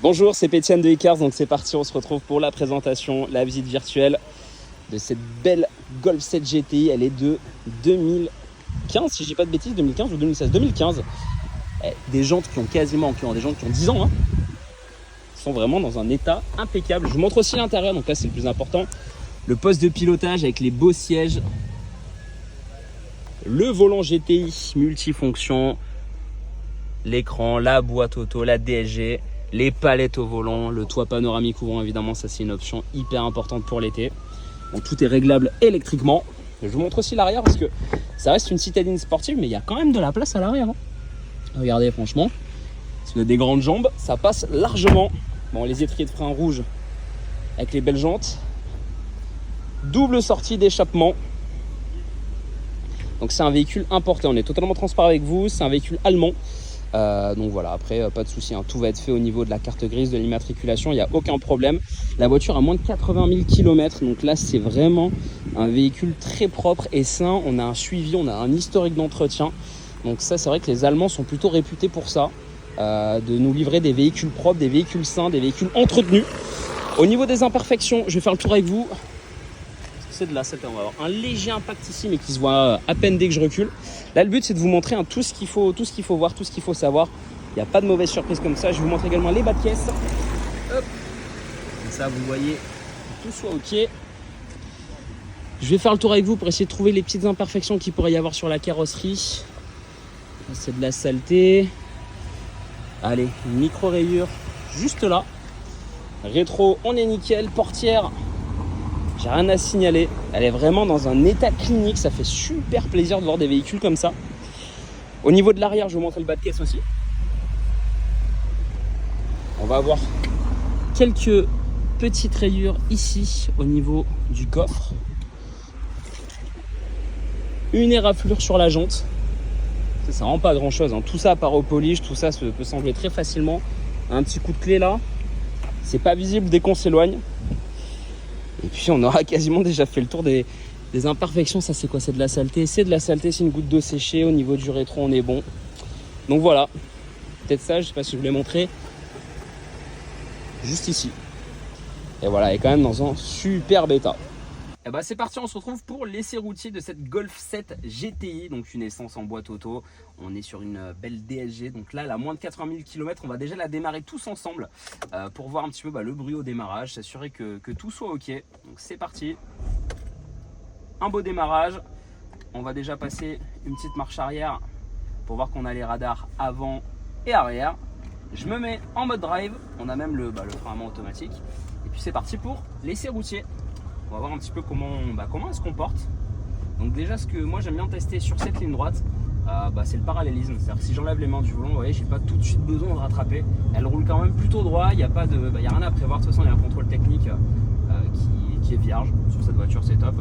Bonjour, c'est Pétienne de Icars, donc c'est parti, on se retrouve pour la présentation, la visite virtuelle de cette belle Golf 7 GTI. Elle est de 2015, si je dis pas de bêtises, 2015 ou 2016, 2015. Des jantes qui ont des jantes qui ont 10 ans, hein, sont vraiment dans un état impeccable. Je vous montre aussi l'intérieur, donc là c'est le plus important. Le poste de pilotage avec les beaux sièges, le volant GTI multifonction, l'écran, la boîte auto, la DSG, les palettes au volant, le toit panoramique ouvrant, évidemment, ça c'est une option hyper importante pour l'été. Donc tout est réglable électriquement. Je vous montre aussi l'arrière parce que ça reste une citadine sportive, mais il y a quand même de la place à l'arrière, hein. Regardez, franchement, si vous avez des grandes jambes, ça passe largement. Bon, les étriers de frein rouges avec les belles jantes. Double sortie d'échappement. Donc c'est un véhicule importé, on est totalement transparent avec vous, c'est un véhicule allemand. Donc voilà, après pas de souci, hein. Tout va être fait au niveau de la carte grise, de l'immatriculation, il n'y a aucun problème. La voiture a moins de 80 000 km, donc là c'est vraiment un véhicule très propre et sain. On a un suivi, on a un historique d'entretien. Donc ça, c'est vrai que les Allemands sont plutôt réputés pour ça, de nous livrer des véhicules propres, des véhicules sains, des véhicules entretenus. Au niveau des imperfections, je vais faire le tour avec vous. C'est de là, on va avoir un léger impact ici, mais qui se voit à peine dès que je recule. Là, le but, c'est de vous montrer tout ce qu'il faut voir, tout ce qu'il faut savoir. Il n'y a pas de mauvaise surprise comme ça. Je vais vous montrer également les bas de caisse. Hop. Comme ça, vous voyez que tout soit OK. Je vais faire le tour avec vous pour essayer de trouver les petites imperfections qu'il pourrait y avoir sur la carrosserie. C'est de la saleté. Allez, une micro-rayure juste là. Rétro, on est nickel. Portière, j'ai rien à signaler. Elle est vraiment dans un état clinique. Ça fait super plaisir de voir des véhicules comme ça. Au niveau de l'arrière, je vais vous montrer le bas de caisse aussi. On va avoir quelques petites rayures ici au niveau du coffre. Une éraflure sur la jante. Ça rend pas grand chose, hein. Tout ça par au polish, tout ça peut s'enlever très facilement. Un petit coup de clé là. C'est pas visible dès qu'on s'éloigne. Et puis on aura quasiment déjà fait le tour des imperfections. Ça c'est quoi? C'est de la saleté. C'est de la saleté, c'est une goutte d'eau séchée. Au niveau du rétro, on est bon. Donc voilà. Peut-être ça, je sais pas si je vous l'ai montré. Juste ici. Et voilà, elle est quand même dans un superbe état. Et bah c'est parti, on se retrouve pour l'essai routier de cette Golf 7 GTI, donc une essence en boîte auto. On est sur une belle DSG, donc là elle a moins de 80 000 km. On va déjà la démarrer tous ensemble pour voir un petit peu le bruit au démarrage, s'assurer que tout soit ok. Donc c'est parti, un beau démarrage. On va déjà passer une petite marche arrière pour voir qu'on a les radars avant et arrière. Je me mets en mode drive, on a même le frein à main automatique. Et puis c'est parti pour l'essai routier. On va voir un petit peu comment elle se comporte. Donc déjà, ce que moi j'aime bien tester sur cette ligne droite, c'est le parallélisme. C'est-à-dire que si j'enlève les mains du volant, vous voyez, j'ai pas tout de suite besoin de rattraper. Elle roule quand même plutôt droit, il n'y a rien à prévoir. De toute façon, il y a un contrôle technique qui est vierge. Sur cette voiture, c'est top.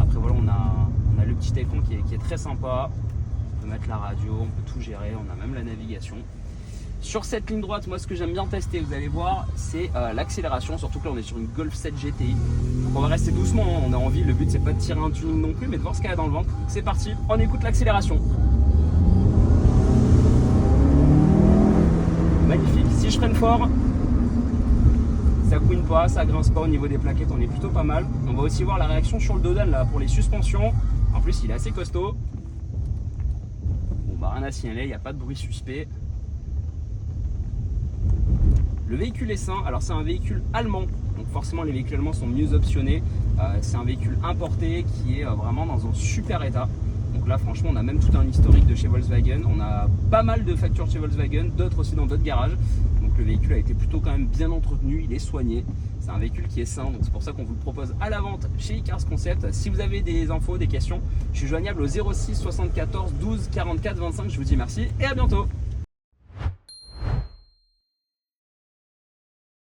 Après voilà, on a le petit écran qui est très sympa. On peut mettre la radio, on peut tout gérer, on a même la navigation. Sur cette ligne droite, moi ce que j'aime bien tester, vous allez voir, c'est l'accélération, surtout que là on est sur une Golf 7 GTI. Donc on va rester doucement, hein. On a envie, le but c'est pas de tirer un tuning non plus, mais de voir ce qu'elle a dans le ventre. C'est parti, on écoute l'accélération. Magnifique, si je freine fort, ça couine pas, ça grince pas au niveau des plaquettes, on est plutôt pas mal. On va aussi voir la réaction sur le dodan là pour les suspensions. En plus il est assez costaud. Bon rien à signaler, il n'y a pas de bruit suspect. Le véhicule est sain, alors c'est un véhicule allemand, donc forcément les véhicules allemands sont mieux optionnés. C'est un véhicule importé qui est vraiment dans un super état. Donc là franchement on a même tout un historique de chez Volkswagen, on a pas mal de factures chez Volkswagen, d'autres aussi dans d'autres garages. Donc le véhicule a été plutôt quand même bien entretenu, il est soigné. C'est un véhicule qui est sain, donc c'est pour ça qu'on vous le propose à la vente chez Icars Concept. Si vous avez des infos, des questions, je suis joignable au 06 74 12 44 25. Je vous dis merci et à bientôt.